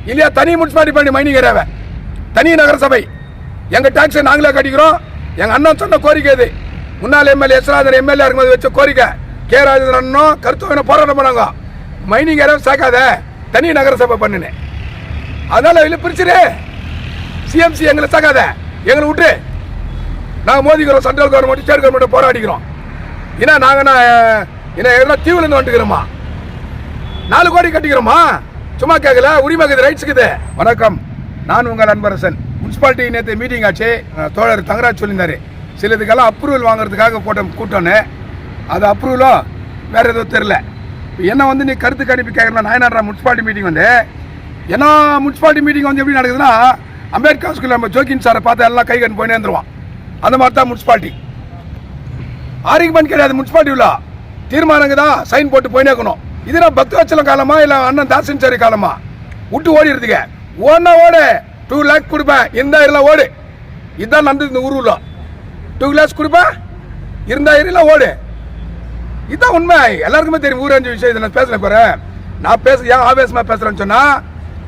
இல்லையா தனி முனிசிபாலிட்டி பண்ணி மைனிங் ஏரியாவை தனி நகரசபை எங்கள் டாக்ஸை நாங்களே கட்டிக்கிறோம். எங்கள் அண்ணன் சொன்ன கோரிக்கை இது. முன்னாள் எம்எல்ஏ எஸ்ராதர் எம்எல்ஏ இருக்கும்போது வச்ச கோரிக்கை. கே ராஜேந்திரனும் கருத்து போராட்டம் பண்ணாங்க. மைனிங் ஏரியாவை சேர்க்காத தனி நகரசபை பண்ணுன்னு. அதனால இல்லை பிரிச்சுரு. சிஎம்சி எங்களை சேர்க்காத, எங்களை விட்டு நாங்கள் மோதிக்கிறோம். சென்ட்ரல் கவர்மெண்ட் ஸ்டேட் கவர்மெண்ட் போராடிக்கிறோம். ஏன்னா நாங்கள் என்ன எதனா தீவுலேருந்து வந்துக்கிறோமா? 4 கோடி கட்டிக்கிறோமா? சும்மா கேட்கல, உரிமை இருக்குது, ரைட்ஸ் இருக்குது. வணக்கம், நான் உங்கள் அன்பரசன். முனிசிபாலிட்டி நேற்று மீட்டிங் ஆச்சு. தோழர் தங்கராஜ் சொல்லியிருந்தாரு சிலதுக்கெல்லாம் அப்ரூவல் வாங்குறதுக்காக போட்ட கூட்டம்னு. அது அப்ரூவலோ வேற எதுவும் தெரில. என்ன வந்து நீ கருத்து கணிப்பு கேட்கணும். நாயனாரா முனிசிபாலிட்டி மீட்டிங் வந்து ஏன்னா முனிசிபாலிட்டி மீட்டிங் வந்து எப்படி நடக்குதுன்னா, அம்பேத்கர் ஸ்கூலில் நம்ம ஜோக்கின் சாரை பார்த்து எல்லாம் கை கண்டு போயினே இருந்துருவான். அந்த மாதிரி தான் முனிசிபாலிட்டி. ஆர்குமெண்ட் கிடையாது. முனிசிபாலிட்டி உள்ள தீர்மானங்க தான் சைன் போட்டு போயினே இருக்கணும். இதுனா பக்தவச்சலம் காலமா இல்லை அண்ணன் தாசின் சாரி காலமா? விட்டு ஓடிடுதுங்க. ஓடனா ஓடு, 2 லேக் கொடுப்பேன், இருந்தா இல்லை ஓடு. இதுதான் நடந்தது இந்த ஊருல. 2 லேக்ஸ் கொடுப்பேன், இருந்தா இல்லை ஓடு. இதுதான் உண்மை. எல்லாருக்குமே தெரியும். ஊரஞ்சு விஷயம் இதை நான் பேசல பாரு. நான் ஏன் ஆவேசமா பேசுறேன்னு சொன்னா,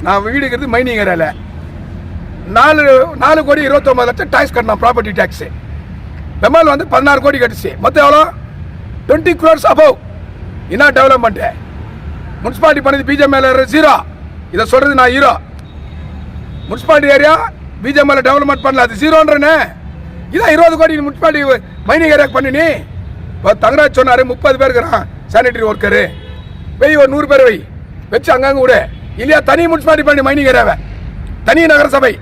நான் வீடு இருக்கிறது மைனிங் ஏரியால 4 கோடி 29 லட்சம் டாக்ஸ் கட்டணும், ப்ராப்பர்ட்டி டாக்ஸ். பெமால் வந்து 16 கோடி கட்டுச்சு. மொத்தம் எவ்வளோ? 20 crores அபவ். என்ன டெவலப்மெண்ட்? முனிசிபாலிட்டி பண்ணது பிஜேஎம்எல் 0. இதை சொல்றது நான் ஹீரோ. முனிசிபாலிட்டி ஏரியா பிஜேஎம்எல் டெவலப்மெண்ட் பண்ணல, அது 0ன்றனே. இதான் 20 கோடி முனிசிபாலிட்டி மைனிங் ஏரியா பண்ணினி. இப்போ தங்கராஜ் சொன்னாரு 30 பேர் இருக்கிறான் சானிட்டரி ஒர்க்கரு. வெய் ஒரு 100 பேர் வச்சு அங்கங்க விடு. இல்லையா தனி முனிசிபாலிட்டி பண்ணி மைனிங் ஏரியாவை தனி நகரசபை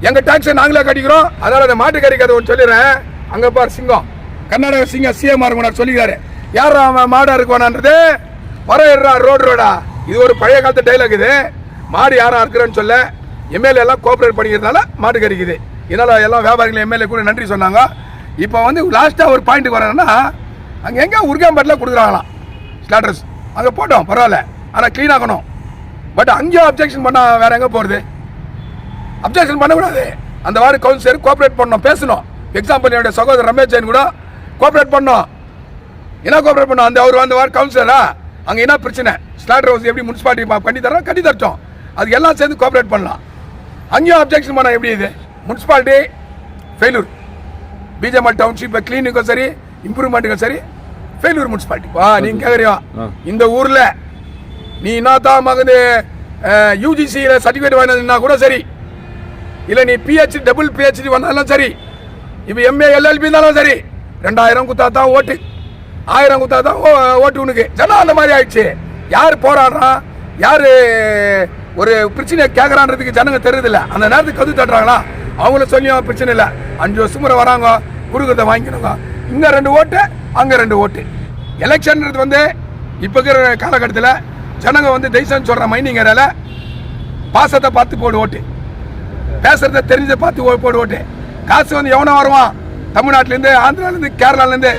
எங்கள் டாக்ஸை நாங்களே கட்டிக்கிறோம். அதனால அந்த மாட்டுக்கறி கதை ஒன்று சொல்லிடுறேன். அங்கே பார் சிங்கம், கர்நாடக சிங்கம் சிஎம்ஆர் முன்னாடி சொல்லிக்கிறாரு. யார் மாடா இருக்குவானான்றது வர ரோடா. இது ஒரு பழைய காலத்து டைலாக். இது மாடு யாரா இருக்கிறேன்னு சொல்ல எம்எல்ஏ எல்லாம் கோஆபரேட் பண்ணிக்கிறதுனால மாடு கறிக்குது. இதனால் எல்லாம் வியாபாரிகள் எம்எல்ஏ கூட நன்றி சொன்னாங்க. இப்போ வந்து லாஸ்ட்டாக ஒரு பாயிண்ட்டுக்கு வரேன்னா, அங்கே எங்கே உருகாம்பட்டில் கொடுக்குறாங்களாம் ஸ்லாட்டர்ஸ். அங்கே போட்டோம் பரவாயில்ல, ஆனால் க்ளீன் ஆகணும். பட் அங்கேயும் அப்ஜெக்ஷன் பண்ணால் வேற எங்கே போகிறது? அப்ஜெக்ஷன் பண்ணக்கூடாது. அந்த வாரி கவுன்சிலர் கோஆபரேட் பண்ணணும், பேசணும். எக்ஸாம்பிள் என்னுடைய சகோதரர் ரமேஷ் ஜெயின் கூட கோஆபரேட் பண்ணோம். என்ன கோஆபரேட் பண்ணோம்? அந்த வார்டு கவுன்சிலரா அங்கே என்ன பிரச்சனை? ஸ்லாட்டர் ஹவுஸ் எப்படி முனிசிபாலிட்டி பண்ணி தரோம், கட்டி தரட்டும். அதுக்கு எல்லாம் சேர்ந்து கோஆபரேட் பண்ணலாம். அங்கேயும் அப்ஜெக்ஷன் பண்ண எப்படி? இது முனிசிபாலிட்டி ஃபெயிலூர். பிஜேஎம்எல் டவுன்ஷிப் கிளீனுக்கும் சரி, இம்ப்ரூவ்மெண்ட்டுக்கும் சரி ஃபெயிலூர் முனிசிபாலிட்டி. நீங்க கேட்குறியா இந்த ஊரில் நீ என்னத்தான் மகன் யூஜிசியில் சர்டிஃபிகேட் வாங்கினா கூட சரி, இல்லை நீ பிஹெச்டி டபுள் பிஹெச்டி வந்தாலும் சரி, இப்போ எம்ஏ எல்எல்பி இருந்தாலும் சரி, 2000 குத்தா தான் ஓட்டு, 1000 குத்தா தான் ஓட்டு உனக்கு. ஜனம் அந்த மாதிரி ஆயிடுச்சு. யார் போராடுறான், யார் ஒரு பிரச்சனையை கேட்குறான்றதுக்கு ஜனங்க தெரியுதில்ல. அந்த நேரத்துக்கு கது தட்டுறாங்களா? அவங்கள சொல்லியும் பிரச்சனை இல்லை. 5 வருஷம் முறை வராங்க, குடுக்கத்தை வாங்கிக்கணுங்க. இங்கே 2 ஓட்டு, அங்கே 2 ஓட்டு. எலெக்ஷன்றது வந்து இப்போ இருக்கிற காலகட்டத்தில் ஜனங்க வந்து தெய்சம் சொல்கிற மைனிங் ஏரியாவில் பாசத்தை பார்த்து போடு ஓட்டு, பேசுறத தெரிஞ்சதை பார்த்து போடு ஓட்டு. காசு வந்து எவனோ வருவான் தமிழ்நாட்டிலேருந்து, ஆந்திராலேருந்து, கேரளாலேருந்து,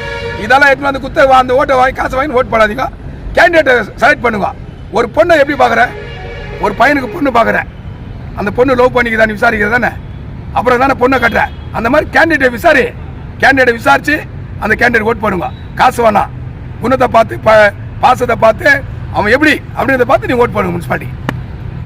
இதெல்லாம் எடுத்து வந்து குத்த அந்த ஓட்டை வாங்கி காசு வாங்கி ஓட்டு போடாதீங்க. கேண்டிடேட்டை செலக்ட் பண்ணுங்க. ஒரு பொண்ணை எப்படி பார்க்குற? ஒரு பையனுக்கு பொண்ணு பார்க்குற, அந்த பொண்ணு லவ் பண்ணிக்குதான்னு விசாரிக்கிறது தானே, அப்புறம் தானே பொண்ணை கட்டுற. அந்த மாதிரி கேண்டிடேட்டை விசாரிச்சு அந்த கேண்டிடேட் ஓட்டு பண்ணுங்க. காசு வேணாம், குணத்தை பார்த்து பாசத்தை பார்த்து அவன் எப்படி அப்படின்றத பார்த்து நீ ஓட்டு பண்ணுங்க முனிசிபாலிட்டி.